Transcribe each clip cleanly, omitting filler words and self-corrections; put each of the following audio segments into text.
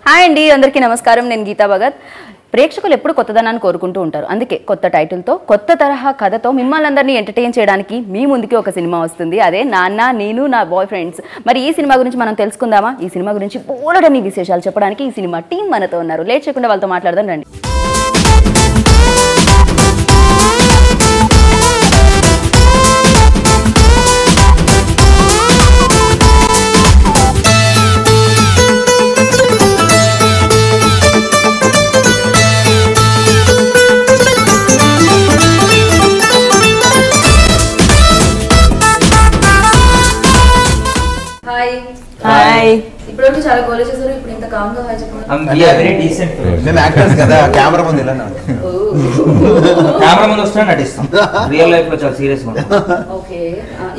Hi అండి, అందరికీ నమస్కారం. నేను గీతా భగత్. ప్రేక్షకులు ఎప్పుడు కొత్తదనాన్ని కోరుకుంటూ ఉంటారు. అందుకే కొత్త టైటిల్తో, కొత్త తరహా కథతో మిమ్మల్ని అందరినీ ఎంటర్టైన్ చేయడానికి మీ ముందుకి ఒక సినిమా వస్తుంది. అదే నాన్న నేను నా బాయ్ ఫ్రెండ్స్. మరి ఈ సినిమా గురించి మనం తెలుసుకుందామా? ఈ సినిమా గురించి బోలెడన్ని విశేషాలు చెప్పడానికి ఈ సినిమా టీం మనతో ఉన్నారు. లేట్ చేయకుండా వాళ్ళతో మాట్లాడదాం రండి. హాయ్. ఇప్పుడు చాలా గోల చేశారు. ఇప్పుడు ఇంత కామ్ గా హాయ్ చెప్పండి. Very decent. నేను యాక్టర్స్ కదా, కెమెరా ముందు ఇలా కెమెరా ముందు వస్తున్నా నటిస్తాం. రియల్ లైఫ్ లో చాలా సీరియస్ గా ఉంటాం. ఓకే,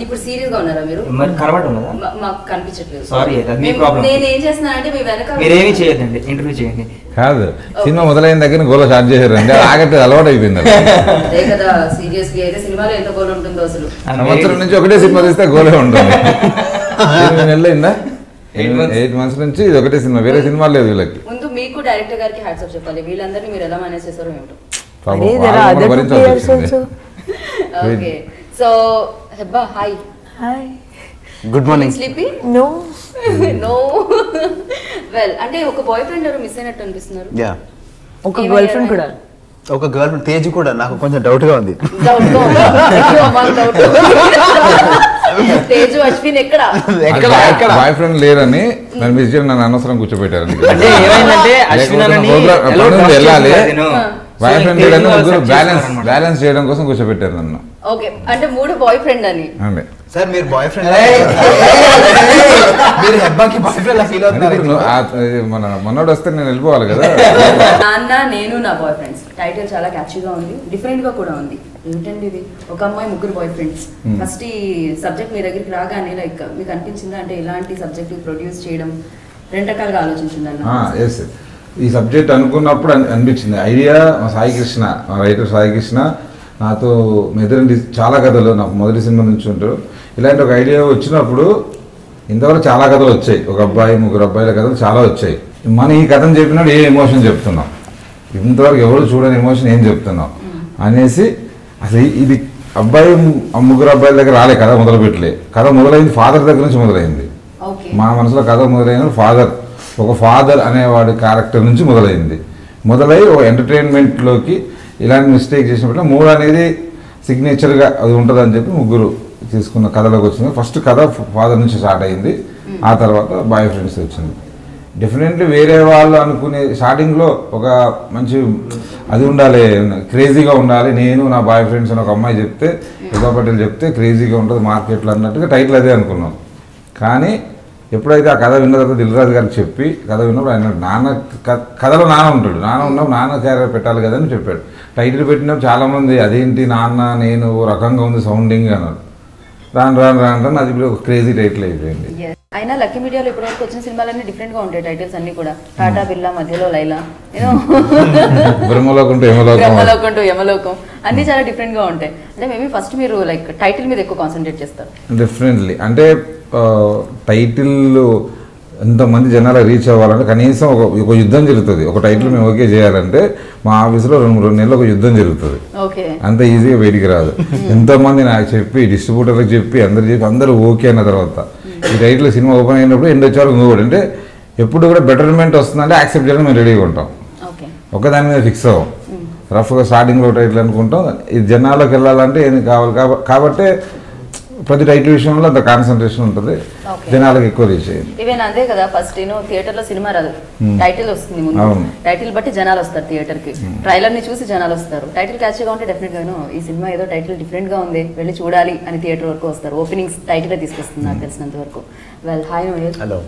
ఇప్పుడు సీరియస్ గా ఉన్నారా మీరు? మరి కనబడుతుందా? మాకు కనిపించట్లేదు. సారీ, అది మీ ప్రాబ్లం. నేను ఏం చేస్తున్నానంటే మీ వెనక మీరేమీ చేయొద్దండి, ఇంటర్వ్యూ చేయండి. కాదు, సినిమా మొదలైన దగ్గర గోల స్టార్ట్ చేశారండి. ఆగట్లేదు, అలవాటు అయిపోయింది. అదే కదా, సీరియస్లీ అయితే సినిమాలో ఎంత గోల్ ఉంటుందో అసలు. సంవత్సరం నుంచి ఒకటే సినిమా తీస్తే గోలే ఉంటుంది. 8 నెలలు అయిందా? 8 months నుంచి ఇది ఒకటే సినిమా, వేరే సినిమా లేదు వీళ్ళకి. ముందు మీకు డైరెక్టర్ గారికి హ్యాట్స్ ఆఫ్ చెప్పాలి. వీళ్ళందరినీ మీరు ఎలా మేనేజ్ చేశారో ఏమిటో. Okay, so Hebba hi. Hi. Good morning. Sleepy? No no. Well, అంటే ఒక బాయ్ ఫ్రెండ్ ఎవరు మిస్ అయినట్టు అనిపిస్తున్నారు. యా, ఒక గర్ల్ ఫ్రెండ్ కూడా. ఒక గర్ల్ ఫ్రెండ్ తేజ్ కూడా నాకు కొంచెం డౌట్ గా ఉంది. తేజు అశ్విన్ ఎక్కడ బాయ్ ఫ్రెండ్ లేరని నన్ను మిస్ చేయడం, నన్ను అనవసరం కూర్చోబెట్టారు. అంటే ఏమైందంటే అశ్విన్ అని వెళ్ళాలి, బాయ్ ఫ్రెండ్ లేడని ముగ్గురు బ్యాలెన్స్ చేయడం కోసం కూర్చోబెట్టారు నన్ను. ఓకే, అంటే 3 బాయ్ ఫ్రెండ్ అని. అండి సార్, మీరు బాయ్ ఫ్రెండ్, మీరు హెబ్బాకి బాయ్ ఫ్రెండ్ ఫీల్ అవుతున్నారు. మన మనోడు వస్తే నేను వెళ్ళిపోవాలి కదా. నాన్న నేను నా బాయ్ ఫ్రెండ్స్ టైటిల్ చాలా క్యాచీగా ఉంది, డిఫరెంట్ గా కూడా ఉంది. ఏంటండి ఇది, ఒక అమ్మాయి 3 బాయ్ ఫ్రెండ్స్. ఫస్ట్ ఈ సబ్జెక్ట్ మీ దగ్గరికి రాగానే లైక్ మీకు అనిపించిందా, అంటే ఇలాంటి సబ్జెక్ట్ ప్రొడ్యూస్ చేయడం 2 రకాలుగా ఆలోచించిందన్న? ఈ సబ్జెక్ట్ అనుకున్నప్పుడు అనిపించింది ఐడియా. మా సాయి కృష్ణ, మా రైటర్ సాయి కృష్ణ నాతో మెదరండి చాలా కథలు నాకు మొదటి సినిమా నుంచి ఉంటారు. ఇలాంటి ఒక ఐడియా వచ్చినప్పుడు ఇంతవరకు చాలా కథలు వచ్చాయి, ఒక అబ్బాయి 3 అబ్బాయిల కథలు చాలా వచ్చాయి. మనం ఈ కథను చెప్పినప్పుడు ఏ ఎమోషన్ చెప్తున్నాం, ఇంతవరకు ఎవరు చూడని ఎమోషన్ ఏం చెప్తున్నాం అనేసి, అసలు ఇది అబ్బాయి 3 అబ్బాయిల దగ్గర రాలే, కథ మొదలు పెట్టలే. కథ మొదలైంది ఫాదర్ దగ్గర నుంచి మొదలైంది. మా మనసులో కథ మొదలైన ఒక ఫాదర్ అనేవాడి క్యారెక్టర్ నుంచి మొదలై ఒక ఎంటర్టైన్మెంట్లోకి ఇలాంటి మిస్టేక్ చేసినప్పుడు 3 అనేది సిగ్నేచర్గా అది ఉంటుందని చెప్పి 3 తీసుకున్న కథలోకి వచ్చింది. ఫస్ట్ కథ ఫాదర్ నుంచి స్టార్ట్ అయింది, ఆ తర్వాత బాయ్ ఫ్రెండ్స్ వచ్చింది. డెఫినెట్లీ వేరే వాళ్ళు అనుకునే స్టార్టింగ్లో ఒక మంచి అది ఉండాలి, క్రేజీగా ఉండాలి. నేను నా బాయ్ ఫ్రెండ్స్ అని ఒక అమ్మాయి చెప్తే, యుగా పటేల్ చెప్తే క్రేజీగా ఉంటుంది మార్కెట్లో అన్నట్టుగా టైటిల్ అదే అనుకున్నాం. కానీ ఎప్పుడైతే ఆ కథ విన్న తర్వాత దిల్రాజు గారికి చెప్పి కథ విన్నప్పుడు ఆయన నాన్న కథలో నాన్న ఉంటాడు, నాన్న ఉన్నప్పుడు నాన్న క్యారెక్టర్ పెట్టాలి కదా అని చెప్పాడు. టైటిల్ పెట్టినప్పుడు చాలామంది అదేంటి నాన్న నేను రకంగా ఉంది సౌండింగ్ అన్నారు. రాను అది ఇప్పుడు ఒక క్రేజీ టైటిల్ అయిపోయింది. అయినా లక్కీ మీడియాలో ఇప్పటివరకు వచ్చిన సినిమాలన్నీ డిఫరెంట్ గా ఉంటాయి టైటిల్స్ అన్ని కూడా. టాటా బిర్లా, మధ్యలో లైలా, బ్రహ్మలోకం టు యమలోకం అన్ని చాలా డిఫరెంట్ గా ఉంటాయి. అంటే మేబీ ఫస్ట్ మీరు లైక్ టైటిల్ మీద ఎక్కువ కాన్సన్ట్రేట్ చేస్తారు. డెఫినెట్లీ, అంటే టైటిల్ ఎంతమంది జనాలు రీచ్ అవ్వాలంటే కనీసం ఒక యుద్ధం జరుగుతుంది. ఒక టైటిల్ మేము ఓకే చేయాలంటే మా ఆఫీస్లో 2 నెలలు ఒక యుద్ధం జరుగుతుంది. అంత ఈజీగా బయటికి రాదు. ఎంతోమంది నాకు చెప్పి, డిస్ట్రిబ్యూటర్లకు చెప్పి, అందరూ ఓకే అన్న తర్వాత ఈ టైటిల్ సినిమా ఓపెన్ అయినప్పుడు ఎండ్ వచ్చేవారు ఇంకొకటి. అంటే ఎప్పుడు కూడా బెటర్మెంట్ వస్తుందంటే యాక్సెప్ట్ చేయడం మేము రెడీగా ఉంటాం, ఒకదాని మీద ఫిక్స్ అవ్వం. రఫ్గా స్టార్టింగ్లో టైటిల్ అనుకుంటాం, ఇది జనాల్లోకి వెళ్ళాలంటే ఏం కావాలి కాబట్టి ప్రతి టైటిల్ విషయంలో అంత కాన్సన్ట్రేషన్ ఉంటుంది, జనాలకు ఎక్కువ రీచ్ అయ్యింది. ఈవెన్ అదే కదా, ఫస్ట్ థియేటర్ లో సినిమా రాదు, టైటిల్ వస్తుంది ముందు, టైటిల్ బట్టి జనాలు వస్తారు థియేటర్ కి, ట్రైలర్ ని చూసి జనాలు వస్తారు. టైటిల్ క్యాచ్గా ఉంటే డెఫినెట్ గా ఈ సినిమా ఏదో టైటిల్ డిఫరెంట్ గా ఉంది, వెళ్ళి చూడాలి అని థియేటర్ వరకు వస్తారు. ఓపెనింగ్స్ టైటిల్ తీసుకొస్తుంది నాకు తెలిసినంత వరకు. Well, hi Noel. హలో.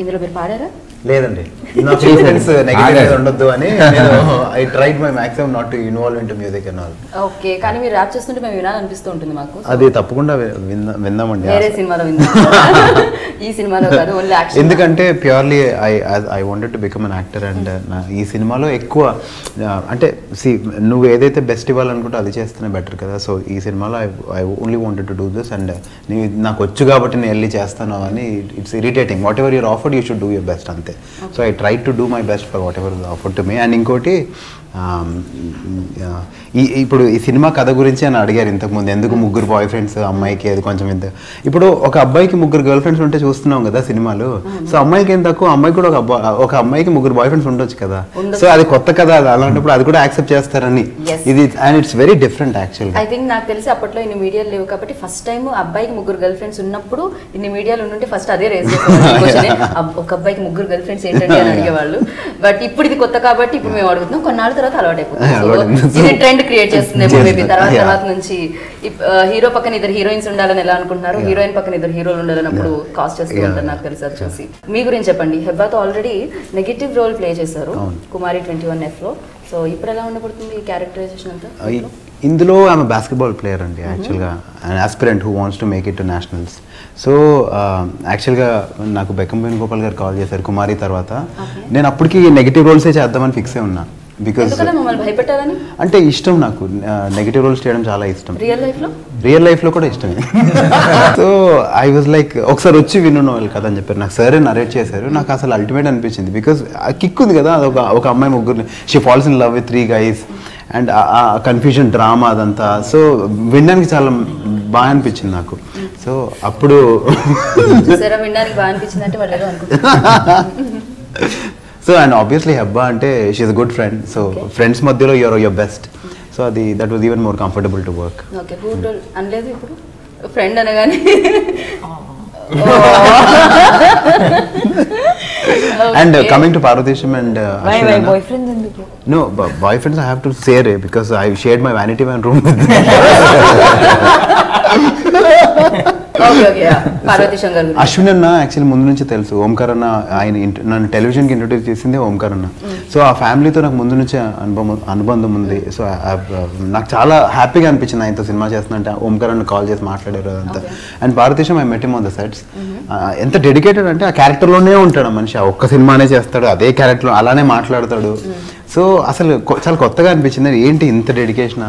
ఇందులో మీరు పాడారా? లేదండి నా ఫ్రెండ్స్ నెగటివ్ ఉండొద్దు అని I tried my maximum not to involve into music and all. Okay, కానీ మీరు ర్యాప్ చేస్తుంటే మేము వినాలనిపిస్తూ ఉంటుంది మాకు. అది తప్పకుండా విందామండి. వేరే సినిమాలో విందాం, ఈ సినిమాలో కాదు, ఓన్లీ యాక్షన్. ఎందుకంటే purely I wanted to become an actor and ఈ సినిమాలో ఎక్కువ అంటే నువ్వు ఏదైతే బెస్ట్ ఇవ్వాలనుకుంటే అది చేస్తేనే బెటర్ కదా. సో ఈ సినిమాలో I only wanted to do this and నాకు వచ్చు కాబట్టి నేను వెళ్ళి చేస్తాను అని. It's irritating. Whatever you're afforded you should do your best అంతే. So I try to do my best for whatever afforded to me. And ఇంకోటి ఇప్పుడు ఈ సినిమా కథ గురించి అని అడిగారు ఇంతకుముందు, ఎందుకు ముగ్గురు బాయ్ ఫ్రెండ్స్ అమ్మాయికి అది కొంచెం ఇంత. ఇప్పుడు ఒక అబ్బాయికి ముగ్గురు గర్ల్ ఫ్రెండ్స్ ఉంటే చూస్తున్నాం కదా సినిమాలు. సో అమ్మాయికి ఏం తక్కువ, అమ్మాయికి కూడా ఒక అమ్మాయికి ముగ్గురు బాయ్ ఫ్రెండ్స్ ఉండొచ్చు కదా. సో అది కొత్త కదా, అలాంటప్పుడు అది కూడా యాక్సెప్ట్ చేస్తారని ఇది. అండ్ ఇట్స్ వెరీ డిఫరెంట్ యాక్చువల్గా. ఐ థింక్ నాకు తెలిసి అప్పట్లో ఇన్ని మీడియాలు లేవు కాబట్టి ఫస్ట్ టైం అబ్బాయికి ముగ్గురు గర్ల్ ఫ్రెండ్స్ ఉన్నప్పుడు ఇన్ని మీడియాలు ఉంటే ఫస్ట్ అదే రేస్ చేసేవాళ్ళు. ఒక అబ్బాయికి ముగ్గురు గర్ల్ ఫ్రెండ్స్ ఏంటంటే అని అడిగేవాళ్ళు. బట్ ఇప్పుడు ఇది కొత్త కాబట్టి ఇప్పుడు మేము అడుగుతున్నాం. కొన్నాళ్ళ తర్వాత అలవాటు అయిపోతుంది. ఇది ట్రెండ్ క్రియేట్ చేస్తుంది మేబీ. తర్వాత నుంచి హీరో పక్కన ఇద్దరు హీరోయిన్స్ ఉండాలని ఎలా అనుకుంటున్నారు, హీరోయిన్ పక్కన ఇద్దరు హీరోలు ఉండాలని అప్పుడు కాస్ట్ చేస్తూ ఉంటారు నాకు తెలిసి. అది చూసి మీ గురించి చెప్పండి. హెబ్బాతో ఆల్రెడీ నెగటివ్ రోల్ ప్లే చేశారు కుమారి 21F లో. సో ఇప్పుడు ఎలా ఉండబడుతుంది ఈ క్యారెక్టరైజేషన్ అంతా? ఇందులో ఆమె బాస్కెట్బాల్ ప్లేయర్ అండి యాక్చువల్గా, and aspirant who wants to make it to nationals. So యాక్చువల్గా నాకు బెక్కం వేణుగోపాల్ గారు కాల్ చేశారు కుమారి తర్వాత. నేను అప్పటికి నెగిటివ్ రోల్సే చేద్దామని ఫిక్స్ అయి ఉన్నా. బికాస్ అంటే ఇష్టం నాకు, నెగిటివ్ రోల్స్ చేయడం చాలా ఇష్టం. రియల్ లైఫ్ లో కూడా ఇష్టమే. సో ఐ వాజ్ లైక్ ఒకసారి వచ్చి విను వాళ్ళు కదా అని చెప్పారు. నాకు సరే నరేట్ చేశారు. నాకు అసలు అల్టిమేట్ అనిపించింది. బికాస్ కిక్ ఉంది కదా, అది ఒక అమ్మాయి ముగ్గురు, she falls in love with 3 guys and ఆ కన్ఫ్యూజన్ డ్రామా అదంతా. సో వినడానికి చాలా బాగా అనిపించింది నాకు. సో అప్పుడు వినడానికి బాగా అనిపించింది అంటే సో అండ్ ఆబ్వియస్లీ హెబ్బా అంటే she is a good friend. So friends మధ్యలో యువర్ బెస్ట్. సో అది that was even more comfortable to work. అనలేదు ఇప్పుడు ఫ్రెండ్ అనగానే. And coming to Parvatesham and why boyfriends enduku? No, boyfriends I have to say because I shared my vanity van room with them. Ashwin అన్న actually ముందు నుంచి తెలుసు. ఓంకార్ అన్న ఆయన నన్ను టెలివిజన్కి ఇంట్రొడ్యూస్ చేసింది ఓంకార్ అన్న. సో ఆ ఫ్యామిలీతో నాకు ముందు నుంచే అనుబంధం ఉంది. సో నాకు చాలా హ్యాపీగా అనిపించింది ఆయనతో సినిమా చేస్తున్నంటే. ఓంకార్ అన్న కాల్ చేసి మాట్లాడారు అదంతా. అండ్ భారతదేశం I met him on the sets. ఎంత డెడికేటెడ్ అంటే ఆ క్యారెక్టర్లోనే ఉంటాడు మనిషి. ఆ ఒక్క సినిమానే చేస్తాడు, అదే క్యారెక్టర్ అలానే మాట్లాడతాడు. సో అసలు చాలా కొత్తగా అనిపించింది. ఏంటి ఇంత డెడికేషన్.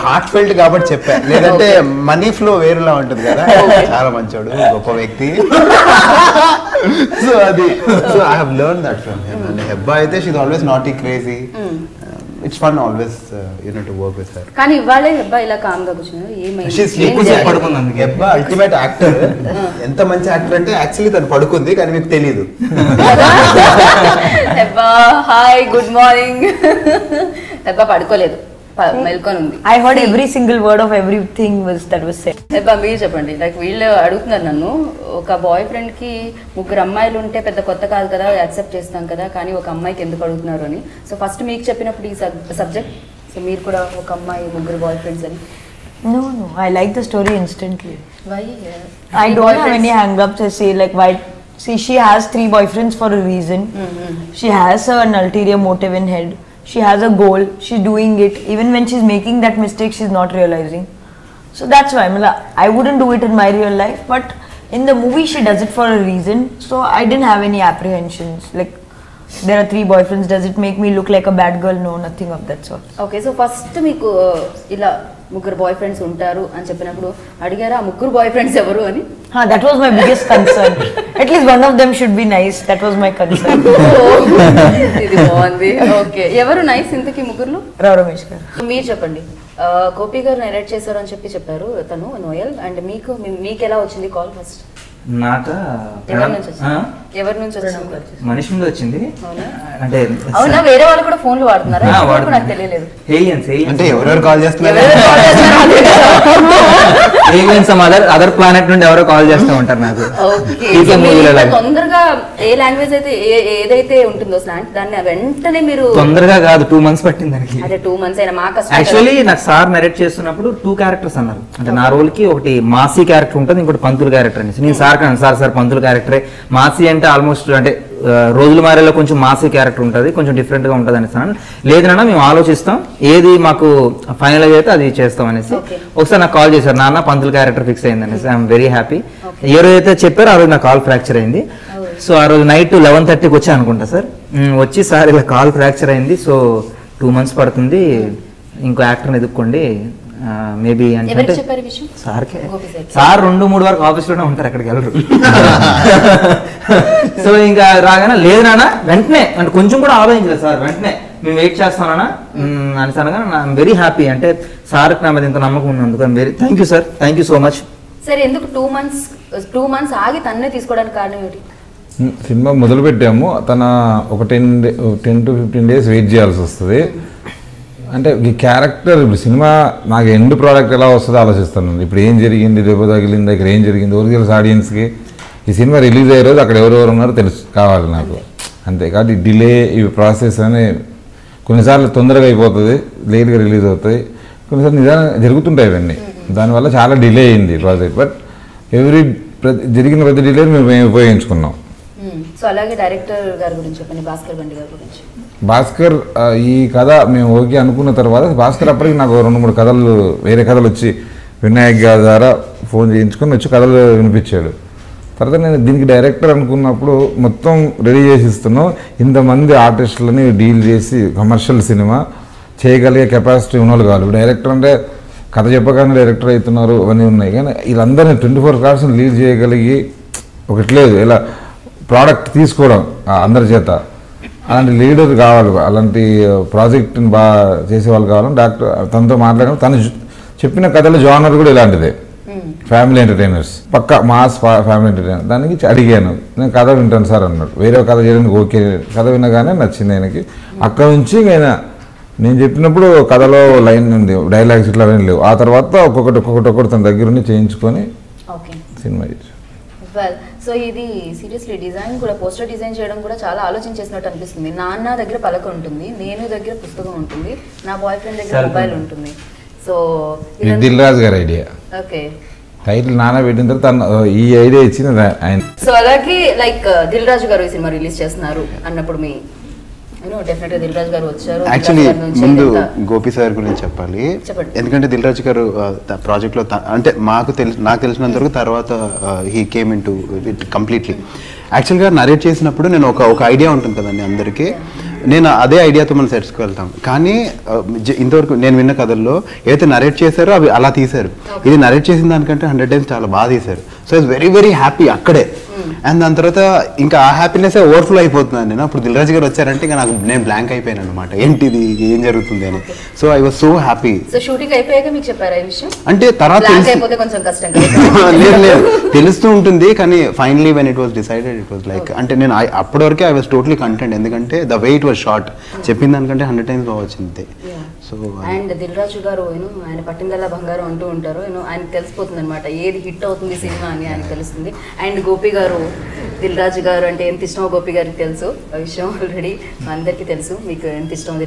హార్ట్ ఫెల్ట్ కాబట్టి చెప్పా, లేదంటే మనీ ఫ్లో వేరులా ఉంటుంది కదా. చాలా మంచోడు, గొప్ప వ్యక్తి. సో అది so I have learn that from him. And Hebah అయితే she is always naughty crazy. It's fun always to work with her. కానీ ఇవాళే హెబ్బా ఇలా కామ్ గా కూర్చున్నారు. ఏమైంది? Hebba ultimate actor. ఎంత మంచి యాక్టర్ అంటే యాక్చువల్లీ తను పడుకుంది కానీ మీకు తెలియదు. Hebba hi good morning. Hebba పడుకోలేదు, మెల్కొని ఉంది. I heard every single word of everything that was said. Hebah మీరు చెప్పండి. లైక్ వీళ్ళు అడుగుతున్నారు నన్ను, ఒక బాయ్ ఫ్రెండ్ కి ముగ్గురు అమ్మాయిలు ఉంటే పెద్ద కొత్త కాదు కదా, యాక్సెప్ట్ చేస్తాం కదా, కానీ ఒక అమ్మాయికి ఎందుకు అడుగుతున్నారు అని. సో ఫస్ట్ మీకు చెప్పినప్పుడు ఈ సబ్జెక్ట్, సో మీరు కూడా ఒక అమ్మాయి ముగ్గురు బాయ్ ఫ్రెండ్స్ అని. No, I like the story instantly. Why? I don't have any hang-ups. I say like why. See, she has 3 boyfriends for a reason. She has an ulterior motive in head. She has a goal. She's doing it. Even when she's making that mistake, she's not realizing. So that's why I wouldn't do it in my real life. But in the movie, she does it for a reason. So I didn't have any apprehensions. Like there are 3 boyfriends. Does it make me look like a bad girl? No, nothing of that sort. Okay, so first మీకు ఇలా ముగ్గురు bye friends ఉంటారు అని చెప్పినప్పుడు అడిగారా ఆ ముగ్గురు bye friends ఎవరు అని? That was my biggest concern. At least one of them should be nice. That was my concern. ఇది బాగుంది. ఓకే, ఎవరు నైస్ ఇంతకీ ముగ్గురులో? రావు రమేష్ గారు. మీరు చెప్పండి. గోపి గారు నరేట్ చేశారు అని చెప్పారు తను నోయల్. అండ్ మీకు ఎలా వచ్చింది కాల్ ఫస్ట్? నాకు ఎవరి నుంచి వచ్చింది? మనిషి నుండి వచ్చింది. అంటే అవునా, వేరే వాళ్ళు కూడా ఫోన్లు వాడుతున్నారా? నాకు తెలియలేదు. అంటే ఎవరెవరు కాల్ చేస్తున్నారు ఈవెన్ సమ్ అదర్ ప్లానెట్ నుండి ఎవరో కాల్ చేస్తూ ఉంటారు నాకు. ఓకే, తొందరగా ఏ లాంగ్వేజ్ అయితే ఏదైతే ఉంటుందో స్లాంగ్ దాన్ని వెంటనే మీరు తొందరగా కాదు 2 months పట్టింది దానికి. అదే 2 months అయినా మా కష్టం. యాక్చువల్లీ నాకు సార్ నరేట్ చేస్తున్నప్పుడు 2 క్యారెక్టర్స్ అన్నారు. అంటే నా రోల్ కి ఒకటి మాసీ క్యారెక్టర్ ఉంటుంది, ఇంకోటి పంతులు క్యారెక్టర్ అనేసి. నేను సార్ కాను, సార్ పంతులు క్యారెక్టరే. మాసీ అంటే ఆల్మోస్ట్ అంటే రోజుల మారేలో కొంచెం మాసీ క్యారెక్టర్ ఉంటుంది, కొంచెం డిఫరెంట్ గా ఉంటుంది అనేసి. లేదన్నా మేము ఆలోచిస్తాం, ఏది మాకు ఫైనలైజ్ అయితే అది చేస్తాం అనేసి. ఒకసారి నాకు కాల్ చేశారు, నాన్న పంతులు క్యారెక్టర్ ఫిక్స్ అయింది అనేసి. I'm very happy. ఏ రోజు అయితే చెప్పారో ఆ రోజు నా కాల్ ఫ్రాక్చర్ అయింది. సో ఆ రోజు నైట్ 11:30కి వచ్చి అనుకుంటా సార్, వచ్చి సార్ ఇలా కాల్ ఫ్రాక్చర్ అయింది, సో 2 months పడుతుంది, ఇంకో యాక్టర్ని ఎదుక్కోండి మేబీ అంటే సార్కే. సార్ 2-3 వరకు ఆఫీస్లోనే ఉంటారు, ఎక్కడికి వెళ్ళరు. సో ఇంకా రాగానే లేదు నాన్న వెంటనే, అంటే కొంచెం కూడా ఆలోచించలేదు సార్, వెంటనే మేము వెయిట్ చేస్తానా అని అనగా ఐఎమ్ వెరీ హ్యాపీ. అంటే సార్కి నా మీద ఇంత నమ్మకం ఉన్నందుకు I'm very thank you sir, thank you so much. సరే, ఎందుకు 2 months ఆగి తన్నే తీసుకోవడానికి కారణం ఏంటి? సినిమా మొదలు పెట్టాము, తన ఒక 10 to 15 days వెయిట్ చేయాల్సి వస్తుంది. అంటే ఈ క్యారెక్టర్ ఇప్పుడు సినిమా నాకు ఎండ్ ప్రోడక్ట్ ఎలా వస్తుందో ఆలోచిస్తాను. ఇప్పుడు ఏం జరిగింది, రేపు తగిలింది, ఇక్కడ ఏం జరిగింది, ఎవరికి తెలుసు ఆడియన్స్కి. ఈ సినిమా రిలీజ్ అయ్యే రోజు అక్కడ ఎవరెవరు ఉన్నారో తెలుసు కావాలి నాకు, అంతే. కాబట్టి డిలే ఈ ప్రాసెస్ అని కొన్నిసార్లు తొందరగా అయిపోతుంది, లేట్గా రిలీజ్ అవుతాయి, కొన్నిసార్లు నిదానం జరుగుతుంటాయి ఇవన్నీ. దానివల్ల చాలా డిలే అయింది ప్రాజెక్ట్. బట్ జరిగిన ప్రతి డిలే మేము ఉపయోగించుకున్నాం. సో అలాగే డైరెక్టర్ గారి గురించి చెప్పండి, భాస్కర్ బండి గారి గురించి. భాస్కర్ ఈ కథ మేము ఓకే అనుకున్న తర్వాత భాస్కర్ అప్పటికి నాకు 2-3 కథలు వేరే కథలు వచ్చి వినాయక్ గారి ద్వారా ఫోన్ చేయించుకొని వచ్చి కథలు వినిపించాడు. తర్వాత నేను దీనికి డైరెక్టర్ అనుకున్నప్పుడు మొత్తం రెడీ చేసి ఇస్తున్నాం, ఇంతమంది ఆర్టిస్టులని డీల్ చేసి కమర్షియల్ సినిమా చేయగలిగే కెపాసిటీ ఉన్నోళ్ళు కావాలి. డైరెక్టర్ అంటే కథ చెప్పగానే డైరెక్టర్ అవుతున్నారు, అవన్నీ ఉన్నాయి. కానీ వీళ్ళందరినీ 24 hours లీడ్ చేయగలిగి ఒకటి లేదు, ఇలా ప్రోడక్ట్ తీసుకోవడం అందరి చేత. అలాంటి లీడర్ కావాలి, అలాంటి ప్రాజెక్ట్ని బాగా చేసేవాళ్ళు కావాలని డాక్టర్ తనతో మాట్లాడడం. తను చెప్పిన కథల జానర్ కూడా ఇలాంటిదే, ఫ్యామిలీ ఎంటర్టైనర్స్, పక్కా మాస్ ఫ్యామిలీ ఎంటర్టైనర్. దానికి అడిగాను, నేను కథ వింటాను సార్ అన్నాడు. వేరే కథ చేయడానికి ఓకే, కథ వినగానే నచ్చింది ఆయనకి. అక్కడ నుంచి నేను చెప్పినప్పుడు కథలో లైన్ ఉంది, డైలాగ్స్ ఇట్లా ఏం లేవు. ఆ తర్వాత ఒక్కొక్కటి తన దగ్గరుండి చేయించుకొని సినిమా చేసి. సో ఇది సీరియస్లీ డిజైన్ కూడా, పోస్టర్ డిజైన్ చేయడం కూడా చాలా ఆలోచన చేసినట్టు అనిపిస్తుంది. నాన్న దగ్గర పలక ఉంటుంది, నేను దగ్గర పుస్తకం ఉంటుంది, నా బాయ్ ఫ్రెండ్ దగ్గర మొబైల్ ఉంటుంది. సో దిల్ రాజు గారి ఐడియా. ఓకే, టైటిల్ నాన్న పెట్టిన తర్వాత ఈ ఐడియా ఇచ్చింది ఆయన. సో అలాగే లైక్ దిల్ రాజు గారు ఈ సినిమా రిలీజ్ చేస్తున్నారు అన్నప్పుడు మీ డెఫినెట్గా దిల్ రాజు గారు వచ్చారు. యాక్చువల్లీ ముందు గోపి సార్ గురించి చెప్పాలి, ఎందుకంటే దిల్ రాజు గారు ప్రాజెక్ట్లో అంటే నాకు తెలిసినంత వరకు తర్వాత he came in to it completely. యాక్చువల్గా నరేట్ చేసినప్పుడు నేను ఒక ఐడియా ఉంటుంది కదండి అందరికీ, నేను అదే ఐడియాతో మనం సెట్స్కి వెళ్తాం. కానీ ఇంతవరకు నేను విన్న కథల్లో ఏదైతే నరేట్ చేశారో అవి అలా తీశారు. ఇది నరేట్ చేసిన దానికంటే 100 times చాలా బాగా తీశారు. So it's very very happy అక్కడే. అండ్ దాని తర్వాత ఇంకా ఆ హ్యాపీనెస్ ఓవర్ఫ్లో అయిపోతున్నాను నేను. అప్పుడు దిల్ రాజు గారు వచ్చారంటే ఇంకా నేను బ్లాంక్ అయిపోయాను అనమాట, ఏంటిది ఏం జరుగుతుంది అని. So I was so happy. So shooting అయిపోయాక మీకు చెప్పారా ఈ విషయం? అంటే తర్వాత లేదు తెలుస్తూ ఉంటుంది, కానీ finally when it was decided it was like, అంటే నేను అప్పటి వరకే ఐ వాజ్ టోటలీ కంటెంట్, ఎందుకంటే the way it was short, చెప్పిన దానికంటే 100 times బాగా వచ్చింది. సో అండ్ దిల్ రాజు గారు ఆయన పట్టిందల్లా బంగారం అంటూ ఉంటారు, ఆయనకు తెలిసిపోతుంది అనమాట ఏది హిట్ అవుతుంది సినిమా అని ఆయనకు తెలుస్తుంది. అండ్ గోపి గారు, దిల్ రాజు గారు అంటే ఎంత ఇష్టమో గోపి గారికి తెలుసు, ఆ విషయం ఆల్రెడీ అందరికీ తెలుసు మీకు ఎంత ఇష్టం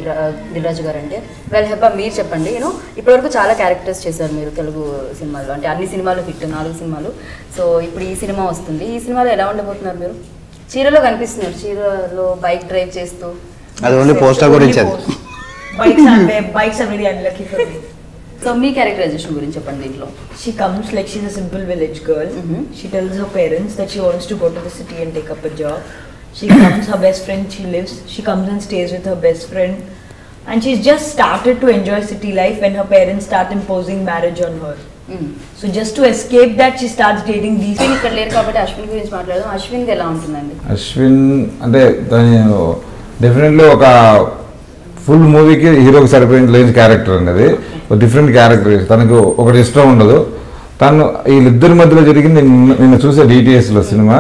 దిల్ రాజు గారు అంటే. వెల్ హెబ్బా మీరు చెప్పండి, ఇప్పటివరకు చాలా క్యారెక్టర్స్ చేశారు మీరు తెలుగు సినిమాలో, అంటే అన్ని సినిమాలు హిట్ 4 సినిమాలు. సో ఇప్పుడు ఈ సినిమా వస్తుంది, ఈ సినిమాలో ఎలా ఉండబోతున్నారు మీరు? చీరలో కనిపిస్తున్నారు, చీరలో బైక్ డ్రైవ్ చేస్తూ. అది ఓన్లీ పోస్టర్ గురించి. Bikes are very unlucky for me. So మీ క్యారెక్టరైజేషన్ గురించి చెప్పండి దీంట్లో. She comes like she's a simple village girl. She tells her parents that she wants to go to the city and take up a job. She comes, her best friend, she lives. She comes and stays with her best friend. And she's just started to enjoy city life when her parents start imposing marriage on her. So just to escape that, she starts dating these. ఇక్కడ లేరు కాబట్టి అశ్విన్ గురించి మాట్లాడదాం. అశ్విన్ ఎలా ఉంటుందండి? అశ్విన్ అంటే definitely ఒక full మూవీకి హీరోకి సరిపోయిన లేని క్యారెక్టర్ అనేది ఒక డిఫరెంట్ క్యారెక్టర్. తనకు ఒకటి ఇష్టం ఉండదు. తను వీళ్ళిద్దరి మధ్యలో జరిగింది నిన్న చూసే DTSలో సినిమా,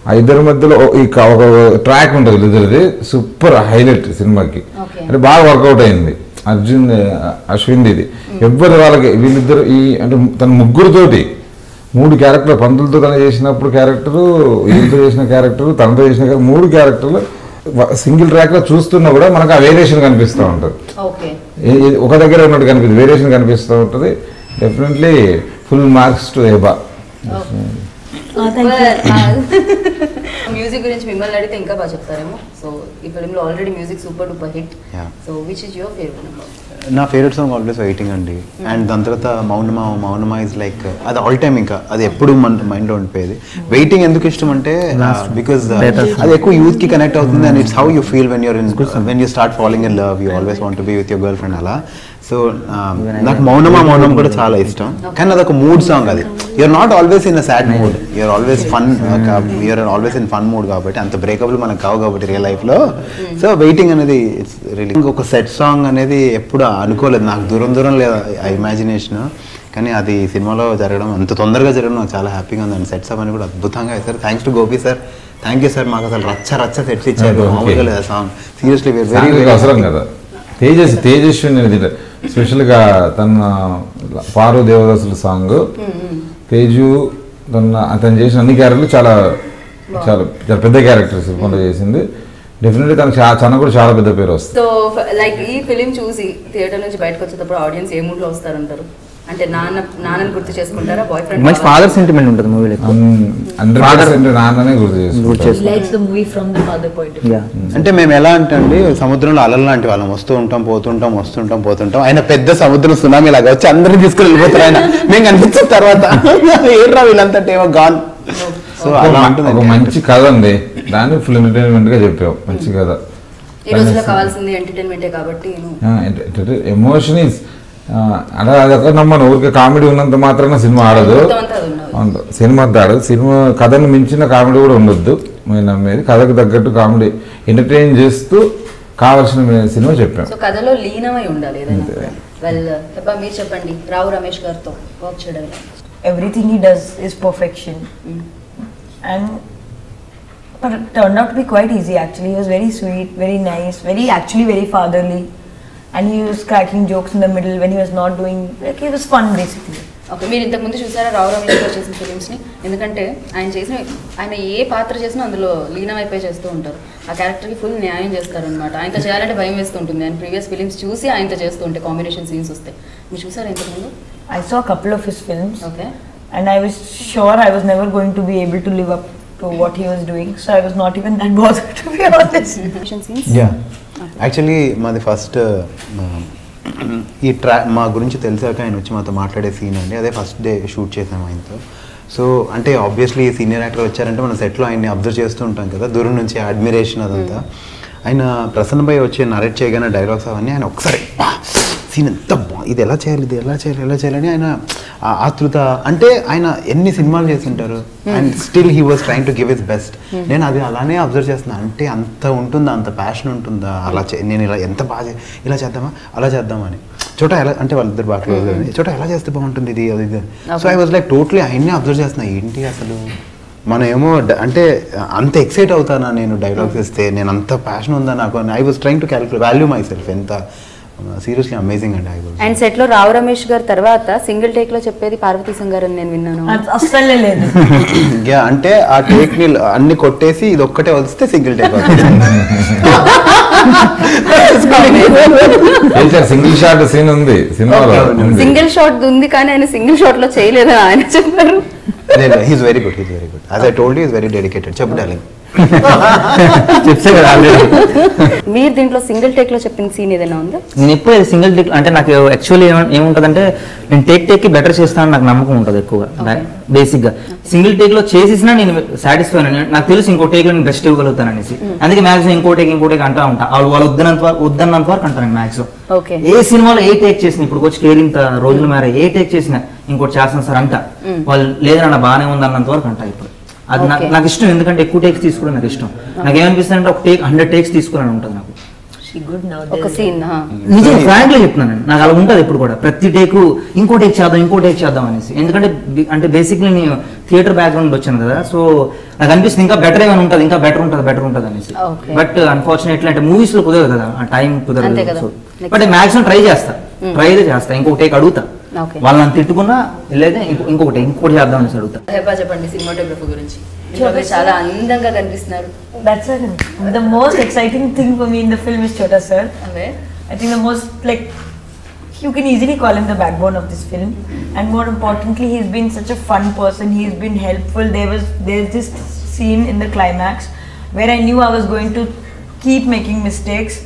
ఆ ఇద్దరి మధ్యలో ఒక ట్రాక్ ఉంటుంది ఇద్దరిది, సూపర్ హైలైట్ సినిమాకి. అంటే బాగా వర్కౌట్ అయింది. అర్జున్ అశ్విన్ ఇది ఎవ్వరు వాళ్ళకి వీళ్ళిద్దరు ఈ అంటే తన ముగ్గురుతోటి 3 క్యారెక్టర్ పంతులతో తన చేసినప్పుడు క్యారెక్టరు వీళ్ళతో చేసిన క్యారెక్టరు తనతో చేసిన 3 క్యారెక్టర్లు సింగిల్ ట్రాక్ లో చూస్తున్నా కూడా మనకు ఆ వేరియేషన్ కనిపిస్తూ ఉంటుంది. ఒక దగ్గర ఉన్నట్టు కనిపిస్తుంది, వేరియేషన్ కనిపిస్తూ ఉంటుంది. Definitely full marks to Hebah. Music గురించి మిమ్మల్ని అడిగితే ఇంకా బాగా చెప్తారేమో. సో ఈ ఫిల్మ్లో already music super duper hit. So which is your favourite number? నా ఫేవరెట్ సాంగ్ ఆల్వేస్ వెయిటింగ్ అండి. అండ్ దాని తర్వాత మౌనమా ఇస్ లైక్ అది ఆల్ టైమ్, ఇంకా అది ఎప్పుడు మన మైండ్లో ఉండిపోయేది. వెయిటింగ్ ఎందుకు ఇష్టం అంటే బికాస్ అది ఎక్కువ యూత్ కి కనెక్ట్ అవుతుంది. And it's how you feel when you start following in love, you always want to be with your girl friend అలా. సో నాకు మౌనం కూడా చాలా ఇష్టం. కానీ అదొక మూడ్ సాంగ్. అది you're not always in a sad mood, you're always fun, you're always in fun mood కాబట్టి అంత బ్రేకబుల్ మనకు కావు కాబట్టి రియల్ లైఫ్ లో. సో వెయిటింగ్ అనేది ఇట్స్ రియలీ ఒక సెట్ సాంగ్ అనేది ఎప్పుడు అనుకోలేదు, నాకు దూరం లేదు ఆ ఇమాజినేషన్. కానీ అది సినిమాలో జరగడం, అంత తొందరగా జరగడం నాకు చాలా హ్యాపీగా ఉంది. అండ్ సెట్స్ అవన్నీ కూడా అద్భుతంగా వేశారు. Thanks to Gopi sir, thank you sir. మాకు అసలు రచ్చ సెట్స్ ఇచ్చారు, మామూలుగా లేదు సాంగ్. సీరియస్లీ వెరీ అవసరం కదా. తేజస్విని స్పెషల్గా తన పారు దేవదాసుల సాంగ్, తేజు అతను చేసిన అన్ని క్యారెక్టర్లు చాలా చాలా చాలా పెద్ద క్యారెక్టర్స్ సినిమాలో చేసింది. డెఫినెట్లీ తనకు చాలా కూడా చాలా పెద్ద పేరు వస్తుంది. సో లైక్ ఈ ఫిలిం చూసి థియేటర్ నుంచి బయటకు వచ్చేటప్పుడు ఆడియన్స్ ఏ మూడ్లో వస్తారంటారు? అంటే నాన్నని గుర్తు చేసుకుంటారా? బాయ్ ఫ్రెండ్ మంచి ఫాదర్ సెంటిమెంట్ ఉంటుంది మూవీలో. 100% నాన్ననే గుర్తు చేసుకుంటారు. అంటే మేము ఎలా అంటే అండి, సముద్రంలో అలలు లాంటి వాళ్ళం, వస్తూ ఉంటాం పోతుంటాం. ఆయన పెద్ద సముద్రం సునామీ లాగా వచ్చి అందరినీ తీసుకుని వెళ్ళిపోతారు. ఆయన మేము కనిపించిన తర్వాత ఏంట్రా వీళ్ళంతా ఏమో గాన్. సో అలా ఉంటుంది. ఒక మంచి కథ ఉంది, దాన్ని ఫుల్ ఎంటర్టైన్మెంట్ గా చెప్పావు. మంచి కథ. ఈ రోజులో కావాల్సింది ఎంటర్టైన్మెంటే కాబట్టి ఎమోషన్ ఈజ్ అలా అదొక నమ్మను. ఊరికే కామెడీ ఉన్నంత మాత్రాన సినిమా ఆడదు, సినిమా ఆడదు. సినిమా కథను మించిన కామెడీ కూడా ఉండొద్దు. మేము నమ్మేది కథకు తగ్గట్టు కామెడీ ఎంటర్టైన్ చేస్తూ కావాల్సిన సినిమా చెప్పాం. సో కథలో లీనమై ఉండాలి ఏదైనా. వెల్ మీరు చెప్పండి, రావు రమేష్ గారితో వర్క్ చేయడం. Everything he does is perfection. And but it turned out to be quite easy actually. He was very sweet, very nice, very fatherly. And he was cracking jokes in the middle when he was not doing, like, it was fun basically. Okay, మీరు ఇంతకుముందు చూసారా రావు రమేష్ గారు చేసిన ఫిలిమ్స్ని? ఎందుకంటే ఆయన ఏ పాత్ర చేసినా అందులో లీనమైపోయి చేస్తూ ఉంటారు. ఆ క్యారెక్టర్కి ఫుల్ న్యాయం చేస్తారనమాట. ఆయనతో చేయాలంటే భయం వేస్తుంటుంది. ఆయన ప్రీవియస్ ఫిలిమ్స్ చూసి ఆయనతో చేస్తూ ఉంటే కాంబినేషన్ సీన్స్ వస్తాయి. మీరు చూసారా ఇంతకుముందు? I saw a couple of his films. Okay. And I was sure I was never going to be able to live up to what he was doing. So I was not even that bothered, to be honest. Yeah. Actually, మాది first ఈ మా గురించి తెలిసాక ఆయన వచ్చి మాతో మాట్లాడే scene అండి. అదే ఫస్ట్ డే షూట్ చేసాము ఆయనతో. సో అంటే ఆబ్వియస్లీ సీనియర్ యాక్టర్ వచ్చారంటే మన సెట్లో ఆయన్ని అబ్జర్వ్ చేస్తూ ఉంటాం కదా, దూరం నుంచి అడ్మిరేషన్ అదంతా. ఆయన ప్రసన్న భాయ్ వచ్చి నరేట్ చేయగానే డైలాగ్స్ అవన్నీ ఆయన ఒకసారి సీన్ ఎంత ఇది ఎలా చేయాలి అని ఆయన ఆతృత. అంటే ఆయన ఎన్ని సినిమాలు చేస్తుంటారు and still he was trying to give his best. నేను అది అలానే అబ్జర్వ్ చేస్తున్నాను. అంటే అంత ఉంటుందా, అంత ప్యాషన్ ఉంటుందా, అలా నేను ఇలా ఎంత బాగా ఇలా చేద్దామా అలా చేద్దామా అని. చోట ఎలా అంటే వాళ్ళిద్దరు బాగా క్లోజ్ అని చోట ఎలా చేస్తే బాగుంటుంది ఇది అది ఇది. So I was like totally ఆయన్ని అబ్జర్వ్ చేస్తున్నా. ఏంటి అసలు మనం ఏమో అంటే అంత ఎక్సైట్ అవుతానా నేను డైలాగ్స్ ఇస్తే, నేను అంత ప్యాషన్ ఉందా నాకు. I was trying to calculate value my self. ఎంత సీరియస్లీ అమేజింగ్ అండి. అండ్ సెట్ లో రావు రమేష్ గారు తర్వాత సింగిల్ టేక్ లో చెప్పేది పార్వతీ సింగర్ అని నేను విన్నాను. అస్సలే లేదు. అంటే ఆ టేక్ ని అన్ని కొట్టేసి ఇది ఒక్కటే వస్తే single take single shot scene ఉంది సినిమాలో. సింగిల్ షాట్ ఉంది కానీ ఆయన సింగిల్ షాట్ లో చేయలేదని ఆయన చెప్పారు. He's very good. As I told you, is very dedicated. చెప్పు డార్లింగ్. మీరు దీంట్లో సింగిల్ టేక్ లో చెప్పిన సీన్ ఏదైనా ఉందా? నేను ఎప్పుడు సింగిల్ టేక్ అంటే నాకు యాక్చువల్లీ ఏముంటదంటే నేను టేక్ కి బెటర్ చేస్తానని నాకు నమ్మకం ఉంటుంది ఎక్కువగా. బేసిక్ గా సింగిల్ టేక్ లో చేసేసినా నేను సాటిస్ఫై అని నాకు తెలుసు. ఇంకో టేక్ లో నేను బెస్ట్ ఇవ్వగలుగుతాను అనేసి. అందుకే మాక్సిమం ఇంకో టేక్ అంటా ఉంటా. వాళ్ళు వద్దన్నంత వరకు అంటాను మాక్సిమం. ఏ సినిమాలో ఏ టేక్ చేసిన ఇప్పుడు వచ్చి కేరింత రోజులు మారే ఏ టేక్ చేసినా ఇంకోటి చేస్తాను సార్ అంట. వాళ్ళు లేదన్న బాగానే ఉంది అన్నంత వరకు అంట. ఇప్పుడు అది నాకు ఇష్టం, ఎందుకంటే ఎక్కువ టేక్స్ తీసుకోవడం నాకు ఇష్టం. నాకు ఏమనిపిస్తుంది అంటే ఒక టేక్ 100 టేక్స్ తీసుకోవాలని ఉంటుంది నాకు. She good now. ఒక సీన్ నిజం ఫ్రాంక్లీ చెప్తున్నాను, నాకు అలా ఉంటుంది ఇప్పుడు కూడా. ప్రతి టేకు ఇంకో టేక్ చేద్దాం అనేసి. ఎందుకంటే అంటే బేసిక్లీ నేను థియేటర్ బ్యాక్గ్రౌండ్ వచ్చాను కదా, సో నాకు అనిపిస్తుంది ఇంకా బెటర్ ఏమైనా ఉంటుంది, ఇంకా బెటర్ ఉంటుంది అనేసి. Okay. బట్ అన్ఫార్చునేట్లీ అంటే మూవీస్ లో కుదరదు కదా, ఆ టైం అంతే కుదరదు. కదా. సో బట్ మాక్సిమం ట్రై చేస్తా, ఇంకొక టేక్ అడుగుతా. Okay. వాళ్ళని తిట్టుకున్నా లేదా ఇంకొకటి చేద్దాం అనేసి అడుగుతా. చెప్పండి సినిమాటోగ్రఫీ గురించి. ఇందులో చాలా అందంగా కనిపిస్తున్నారు. That's the most exciting thing for me in the film is Chota sir. Away I think the most, like, you can easily call him the backbone of this film, and more importantly, he's been such a fun person. He's been helpful. There's this scene in the climax where I knew I was going to keep making mistakes,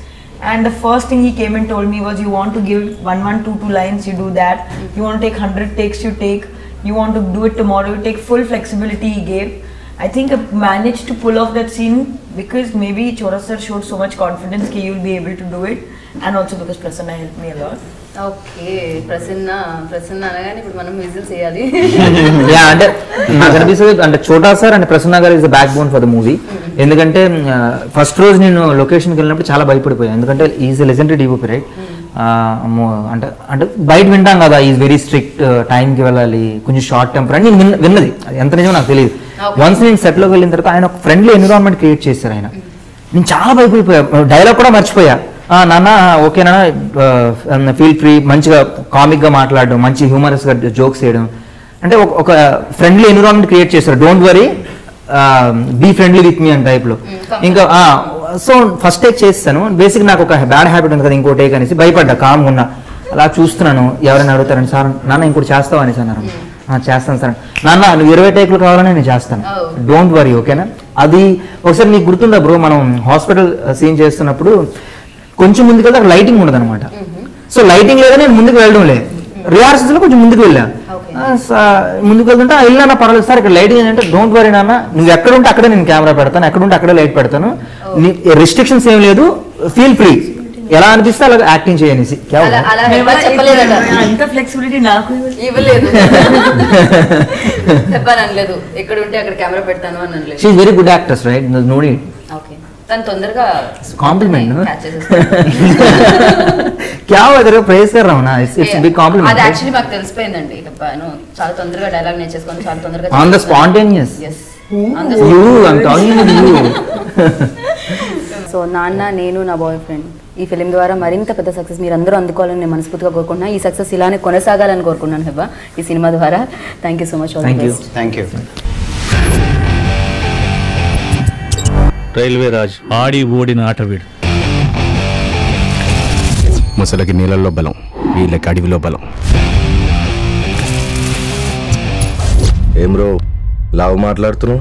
and the first thing he came and told me was, you want to give 1-1-2 lines, you do that. You want to take 100 takes, you take. You want to do it tomorrow, you take. Full flexibility he gave. I think I managed to pull off that scene because maybe Chota sir showed so much confidence that you'll be able to do it, and also because Prasanna helped me a lot. Okay. Prasanna అనగానే ఇప్పుడు మనం whistle చేయాలి. అంటే నాకు అనిపిస్తుంది అంటే చోటా sir అంటే ప్రసన్న గారు is the back bone for the movie. ఎందుకంటే ఫస్ట్ రోజు నేను లొకేషన్కి వెళ్ళినప్పుడు చాలా భయపడిపోయాను, ఎందుకంటే ఈజ్ లెజెండరీ డిఓపి రైట్. అంటే అంటే బయట వింటాం కదా, ఈజ్ వెరీ స్ట్రిక్ట్, టైంకి వెళ్ళాలి, కొంచెం షార్ట్ టెంపర్ అని నేను విన్నది. అది ఎంత నిజమో నాకు తెలియదు. వన్స్ నేను సెట్లోకి వెళ్ళిన తర్వాత ఆయన ఒక ఫ్రెండ్లీ ఎన్విరాన్మెంట్ క్రియేట్ చేశారు ఆయన. నేను చాలా భయపడిపోయా, డైలాగ్ కూడా మర్చిపోయా. నాన్న ఓకేనా, ఫీల్ ఫ్రీ, మంచిగా కామిక్గా మాట్లాడడం, మంచి హ్యూమరస్గా జోక్స్ చేయడం, అంటే ఒక ఫ్రెండ్లీ ఎన్విరాన్మెంట్ క్రియేట్ చేశారు. Don't worry, be friendly with me అని టైప్లో. ఇంకా సో ఫస్ట్ టేక్ చేస్తాను. బేసిక్ నాకు ఒక బ్యాడ్ హ్యాబిట్ ఉంది కదా, ఇంకో టేక్ అనేసి భయపడ్డా, కామ్గా ఉన్నా. అలా చూస్తున్నాను, ఎవరైనా అడుగుతారని, సార్ నాన్న ఇంకోటి చేస్తావు అనేసి అన్నారు. చేస్తాను సార్. నాన్న నువ్వు 20 టేకులు కావాలని నేను చేస్తాను, డోంట్ వరీ ఓకేనా. అది ఒకసారి నీకు గుర్తుందా బ్రో, మనం హాస్పిటల్ సీన్ చేస్తున్నప్పుడు కొంచెం ముందుకు వెళ్తే అక్కడ లైటింగ్ ఉండదు అనమాట. సో లైటింగ్ లేదా నేను ముందుకు వెళ్ళడం లేదు, రిహార్సల్స్ లో కొంచెం ముందుకు వెళ్ళా. ముందుకు వెళ్తుంటే వెళ్ళినా పర్వాలేదు సార్, ఇక్కడ లైటింగ్ ఏంటంటే డోంట్ వరీ నాన్న, నువ్వు ఎక్కడ ఉంటే అక్కడే నేను కెమెరా పెడతాను, ఎక్కడ ఉంటే అక్కడే లైట్ పెడతాను, రిస్ట్రిక్షన్స్ ఏం లేదు, ఫీల్ ఫ్రీ, ఎలా అనిపిస్తే అలా యాక్టింగ్ చేయనేసి. అంత ఫ్లెక్సిబిలిటీ నాకు ఇవ్వలేదు. చెప్పానలేదు, ఎక్కడ ఉంటే అక్కడ కెమెరా పెడతాను అని అనలేదు. She is very good actors right, no need. Okay, తను తొందరగా కాంప్లిమెంట్ catch చేసేస్తాడు. क्या वगैरह प्रेज कर रहा हूँ ना, it's big compliment. అది యాక్చువల్లీ మాకు తెలిసిపోయిందండి. చెప్పాను చాలా తొందరగా డైలాగ్ నేర్చేసుకొని చాలా తొందరగా on the spontaneous. yes you I'm talking with you. So నాన్న నేను నా బాయ్ ఫ్రెండ్ ఈ ఫిలిం ద్వారా మరింత పెద్ద సక్సెస్ మీరు అందరూ అందుకోవాలని నేను మనస్ఫూర్తిగా కోరుకుంటున్నా. ఈ సక్సెస్ ఇలానే కొనసాగాలని కోరుకున్నాను హెబ్బా ఈ సినిమా ద్వారా. Thank you so much. All the best. Thank you. Railway Raj ఆడి ఓడిన ఆట వీడు. ముసలకి నీళ్ళల్లో బలం, వీళ్ళకి అడవిలో బలం. ఏం రో లావు మాట్లాడుతున్నావు?